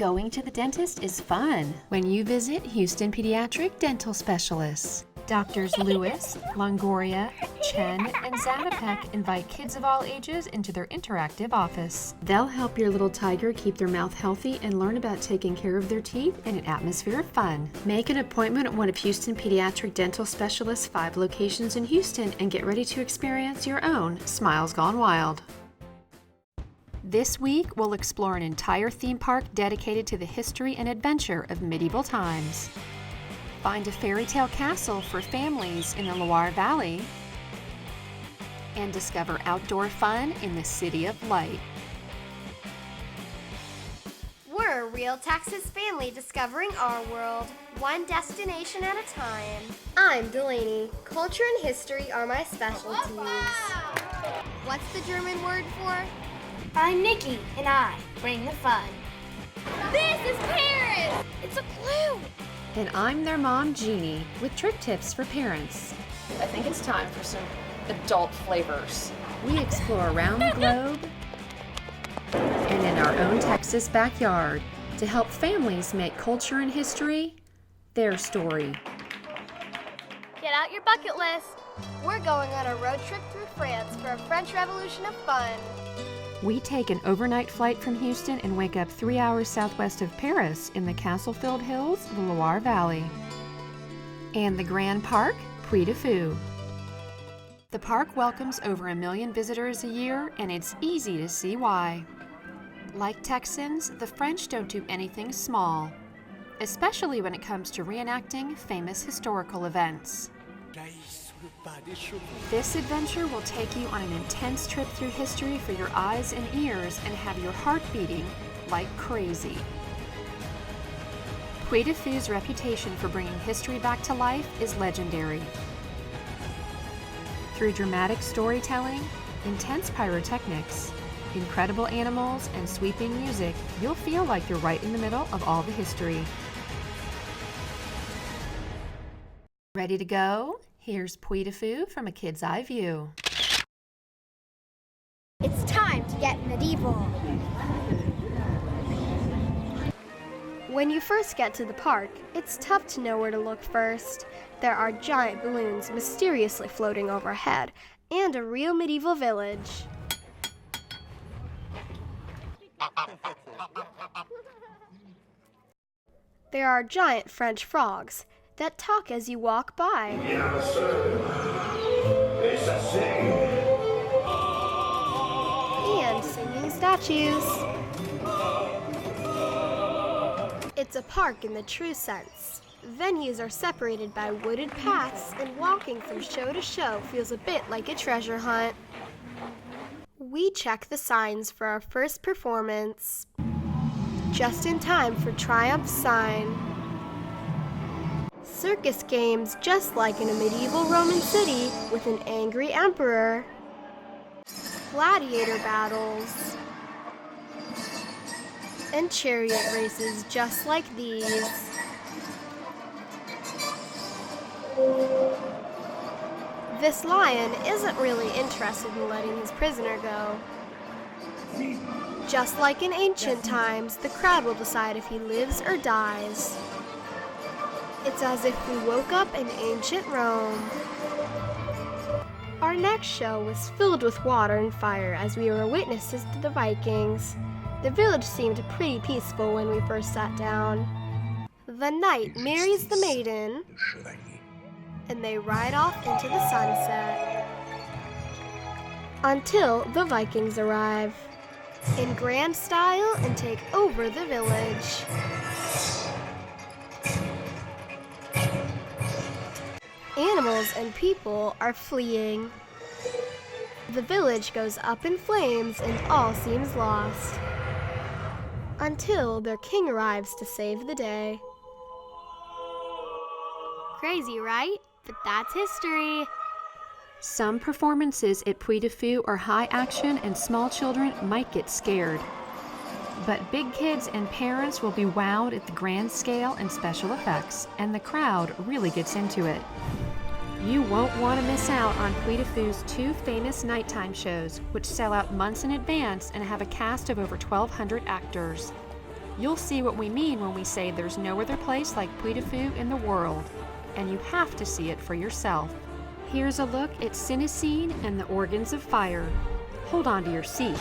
Going to the dentist is fun when you visit Houston Pediatric Dental Specialists. Doctors Lewis, Longoria, Chen, and Zatopek invite kids of all ages into their interactive office. They'll help your little tiger keep their mouth healthy and learn about taking care of their teeth in an atmosphere of fun. Make an appointment at one of Houston Pediatric Dental Specialists' 5 locations in Houston and get ready to experience your own Smiles Gone Wild. This week, we'll explore an entire theme park dedicated to the history and adventure of medieval times. Find a fairy tale castle for families in the Loire Valley, and discover outdoor fun in the City of Light. We're a real Texas family discovering our world, one destination at a time. I'm Delaney. Culture and history are my specialties. What's the German word for? I'm Nikki, and I bring the fun. This is Paris! It's a clue! And I'm their mom, Jeannie, with trip tips for parents. I think it's time for some adult flavors. We explore around the globe and in our own Texas backyard to help families make culture and history their story. Get out your bucket list. We're going on a road trip through France for a French Revolution of fun. We take an overnight flight from Houston and wake up 3 hours southwest of Paris in the castle-filled hills of the Loire Valley. And the Grand Parc, Puy du Fou. The park welcomes over 1 million visitors a year, and it's easy to see why. Like Texans, the French don't do anything small, especially when it comes to reenacting famous historical events. This adventure will take you on an intense trip through history for your eyes and ears and have your heart beating like crazy. Puy du Fou's reputation for bringing history back to life is legendary. Through dramatic storytelling, intense pyrotechnics, incredible animals, and sweeping music, you'll feel like you're right in the middle of all the history. Ready to go? Here's Puy du Fou from a kid's eye view. It's time to get medieval. When you first get to the park, it's tough to know where to look first. There are giant balloons mysteriously floating overhead, and a real medieval village. There are giant French frogs that talk as you walk by. And singing statues. It's a park in the true sense. Venues are separated by wooded paths, and walking from show to show feels a bit like a treasure hunt. We check the signs for our first performance, just in time for Triumph's sign. Circus games just like in a medieval Roman city with an angry emperor. Gladiator battles. And chariot races just like these. This lion isn't really interested in letting his prisoner go. Just like in ancient times, the crowd will decide if he lives or dies. It's as if we woke up in ancient Rome. Our next show was filled with water and fire as we were witnesses to the Vikings. The village seemed pretty peaceful when we first sat down. The knight marries the maiden, and they ride off into the sunset. Until the Vikings arrive in grand style and take over the village. Animals and people are fleeing. The village goes up in flames and all seems lost. Until their king arrives to save the day. Crazy, right? But that's history. Some performances at Puy du Fou are high action and small children might get scared. But big kids and parents will be wowed at the grand scale and special effects, and the crowd really gets into it. You won't want to miss out on Puy du Fou's 2 famous nighttime shows, which sell out months in advance and have a cast of over 1,200 actors. You'll see what we mean when we say there's no other place like Puy de Fou in the world, and you have to see it for yourself. Here's a look at Cinecine and the Organs of Fire. Hold on to your seat.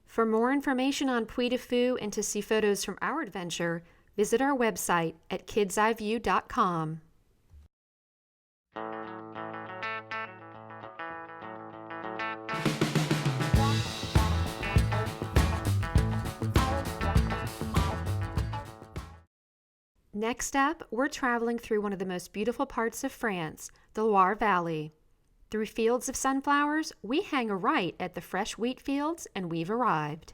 For more information on Puy de Fou and to see photos from our adventure, visit our website at kidseyeview.com. Next up, we're traveling through one of the most beautiful parts of France, the Loire Valley. Through fields of sunflowers, we hang a right at the fresh wheat fields, and we've arrived.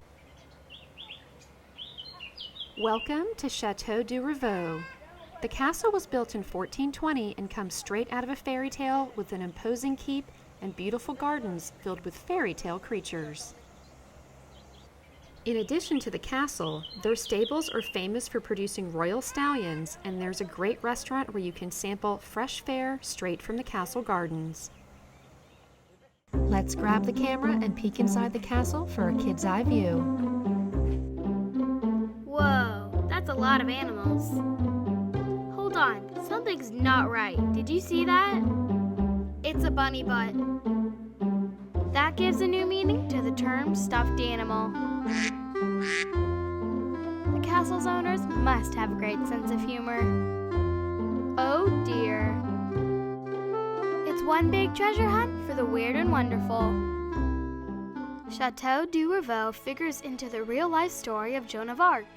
Welcome to Chateau du Rivaux. The castle was built in 1420 and comes straight out of a fairy tale with an imposing keep and beautiful gardens filled with fairy tale creatures. In addition to the castle, their stables are famous for producing royal stallions, and there's a great restaurant where you can sample fresh fare straight from the castle gardens. Let's grab the camera and peek inside the castle for a kid's eye view. Whoa, that's a lot of animals. Hold on, something's not right. Did you see that? It's a bunny butt. That gives a new meaning to the term stuffed animal. The castle's owners must have a great sense of humor. Oh dear. It's one big treasure hunt for the weird and wonderful. Chateau du Rivaux figures into the real-life story of Joan of Arc.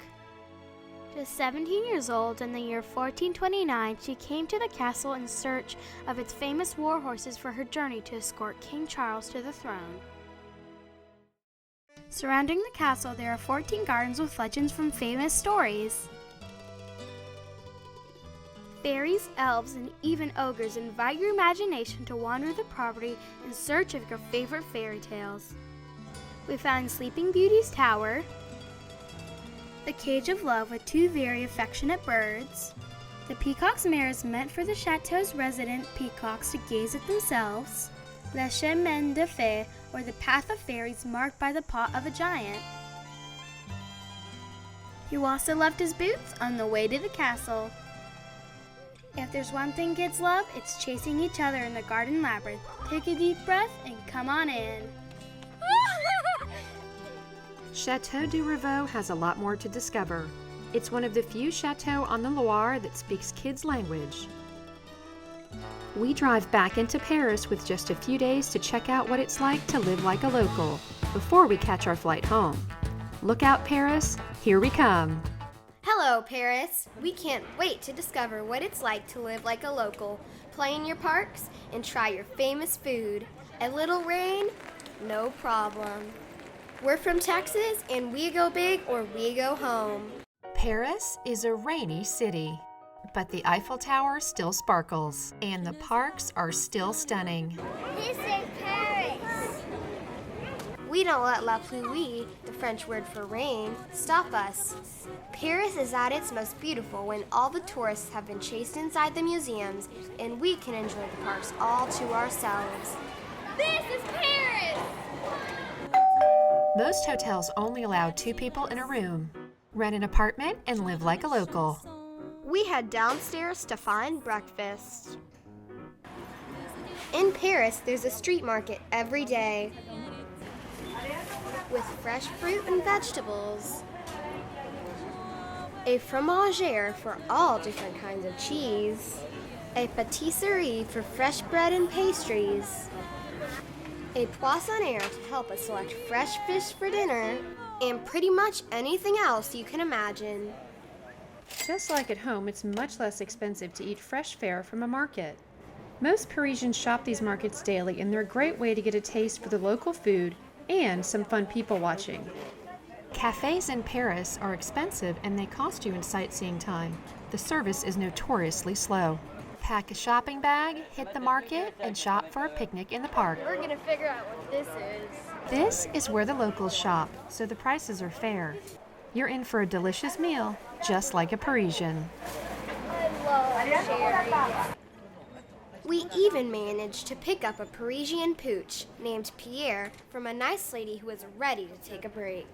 Just 17 years old in the year 1429, she came to the castle in search of its famous war horses for her journey to escort King Charles to the throne. Surrounding the castle, there are 14 gardens with legends from famous stories. Fairies, elves, and even ogres invite your imagination to wander the property in search of your favorite fairy tales. We found Sleeping Beauty's tower, the Cage of Love with two very affectionate birds, the Peacock's Mirrors meant for the chateau's resident peacocks to gaze at themselves, Le Chemin de Fée, or the Path of Fairies marked by the paw of a giant. You also left his boots on the way to the castle. If there's one thing kids love, it's chasing each other in the garden labyrinth. Take a deep breath and come on in. Chateau du Rivaux has a lot more to discover. It's one of the few chateaux on the Loire that speaks kids' language. We drive back into Paris with just a few days to check out what it's like to live like a local before we catch our flight home. Look out, Paris, here we come. Hello, Paris. We can't wait to discover what it's like to live like a local, play in your parks, and try your famous food. A little rain? No problem. We're from Texas, and we go big or we go home. Paris is a rainy city. But the Eiffel Tower still sparkles, and the parks are still stunning. This is Paris. We don't let la pluie, the French word for rain, stop us. Paris is at its most beautiful when all the tourists have been chased inside the museums and we can enjoy the parks all to ourselves. This is Paris. Most hotels only allow 2 people in a room. Rent an apartment and live like a local. We head downstairs to find breakfast. In Paris, there's a street market every day with fresh fruit and vegetables, a fromagère for all different kinds of cheese, a pâtisserie for fresh bread and pastries, a poissonnière to help us select fresh fish for dinner, and pretty much anything else you can imagine. Just like at home, it's much less expensive to eat fresh fare from a market. Most Parisians shop these markets daily, and they're a great way to get a taste for the local food and some fun people watching. Cafes in Paris are expensive and they cost you in sightseeing time. The service is notoriously slow. Pack a shopping bag, hit the market, and shop for a picnic in the park. We're gonna figure out what this is. This is where the locals shop, so the prices are fair. You're in for a delicious meal, just like a Parisian. I love cherries. We even managed to pick up a Parisian pooch named Pierre from a nice lady who was ready to take a break.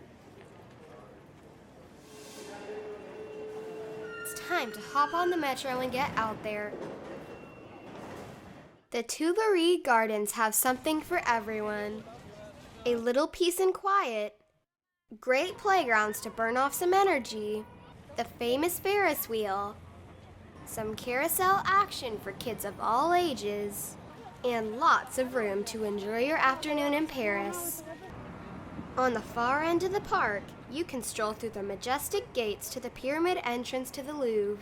It's time to hop on the metro and get out there. The Tuileries Gardens have something for everyone. A little peace and quiet, great playgrounds to burn off some energy, the famous Ferris wheel, some carousel action for kids of all ages, and lots of room to enjoy your afternoon in Paris. On the far end of the park, you can stroll through the majestic gates to the pyramid entrance to the Louvre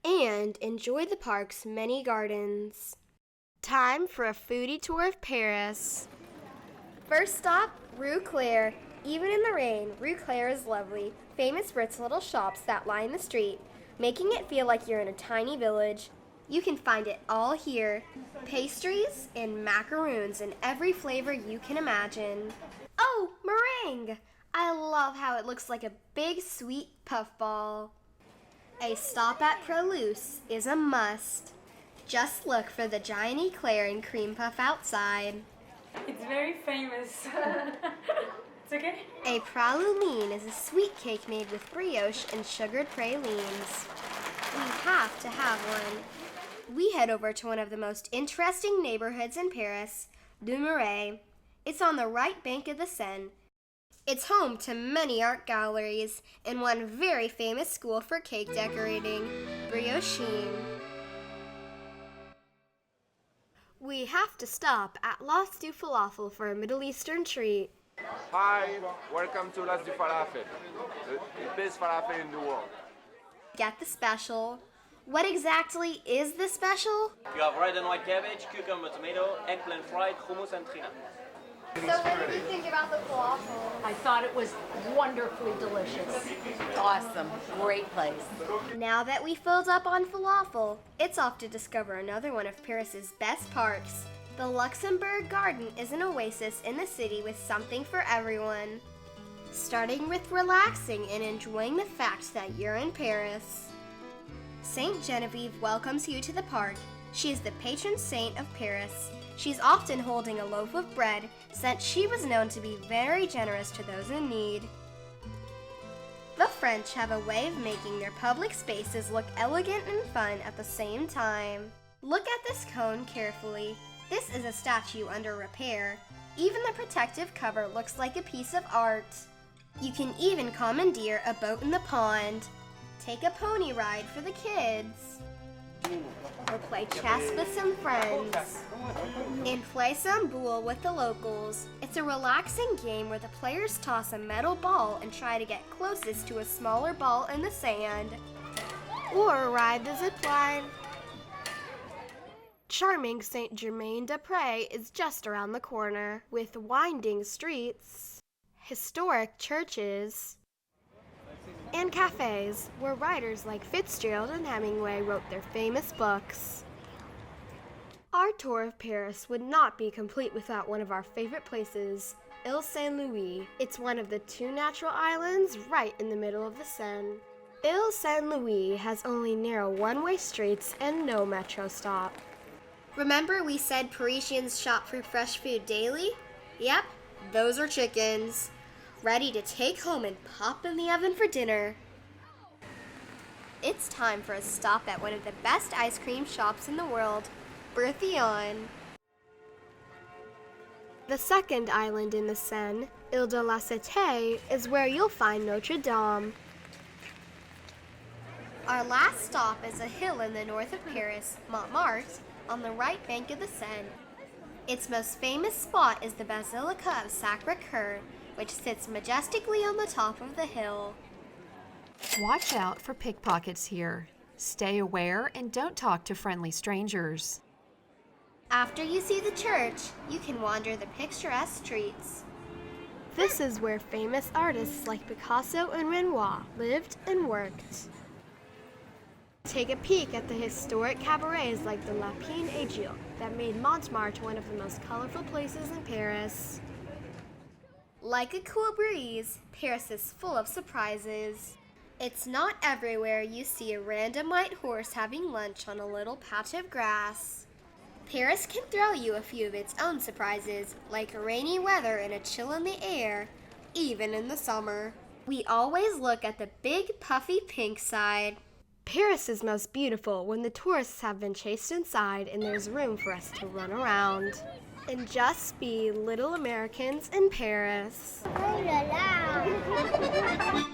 and enjoy the park's many gardens. Time for a foodie tour of Paris. First stop, Rue Claire. Even in the rain, Rue Claire is lovely, famous for its little shops that line the street, making it feel like you're in a tiny village. You can find it all here. Pastries and macaroons in every flavor you can imagine. Oh, meringue! I love how it looks like a big sweet puffball. A stop at Proluce is a must. Just look for the giant eclair and cream puff outside. It's very famous. It's okay? A praline is a sweet cake made with brioche and sugared pralines. We have to have one. We head over to one of the most interesting neighborhoods in Paris, Le Marais. It's on the right bank of the Seine. It's home to many art galleries and one very famous school for cake decorating, Briochine. We have to stop at Las du Falafel for a Middle Eastern treat. Hi, welcome to Las du Falafel, the best falafel in the world. Get the special. What exactly is the special? You have red and white cabbage, cucumber, tomato, eggplant fried, hummus, and trina. So what did you think about the falafel? I thought it was wonderfully delicious. Awesome. Great place. Now that we filled up on falafel, it's off to discover another one of Paris's best parks. The Luxembourg Garden is an oasis in the city with something for everyone. Starting with relaxing and enjoying the fact that you're in Paris. Saint Genevieve welcomes you to the park. She is the patron saint of Paris. She's often holding a loaf of bread, since she was known to be very generous to those in need. The French have a way of making their public spaces look elegant and fun at the same time. Look at this cone carefully. This is a statue under repair. Even the protective cover looks like a piece of art. You can even commandeer a boat in the pond. Take a pony ride for the kids. Or play chess with some friends. And play some boule with the locals. It's a relaxing game where the players toss a metal ball and try to get closest to a smaller ball in the sand. Or ride the zip line. Charming Saint-Germain-des-Prés is just around the corner, with winding streets, historic churches, and and cafes where writers like Fitzgerald and Hemingway wrote their famous books. Our tour of Paris would not be complete without one of our favorite places, Ile Saint-Louis. It's one of the 2 natural islands right in the middle of the Seine. Ile Saint-Louis has only narrow one-way streets and no metro stop. Remember we said Parisians shop for fresh food daily? Yep, those are chickens. Ready to take home and pop in the oven for dinner. It's time for a stop at one of the best ice cream shops in the world, Berthion. The second island in the Seine, Ile de la Cité, is where you'll find Notre Dame. Our last stop is a hill in the north of Paris, Montmartre, on the right bank of the Seine. Its most famous spot is the Basilica of Sacré-Cœur, which sits majestically on the top of the hill. Watch out for pickpockets here. Stay aware and don't talk to friendly strangers. After you see the church, you can wander the picturesque streets. This is where famous artists like Picasso and Renoir lived and worked. Take a peek at the historic cabarets like the Lapin et Gilles that made Montmartre one of the most colorful places in Paris. Like a cool breeze, Paris is full of surprises. It's not everywhere you see a random white horse having lunch on a little patch of grass. Paris can throw you a few of its own surprises, like rainy weather and a chill in the air, even in the summer. We always look at the big puffy pink side. Paris is most beautiful when the tourists have been chased inside and there's room for us to run around and just be little Americans in Paris. Oh la la!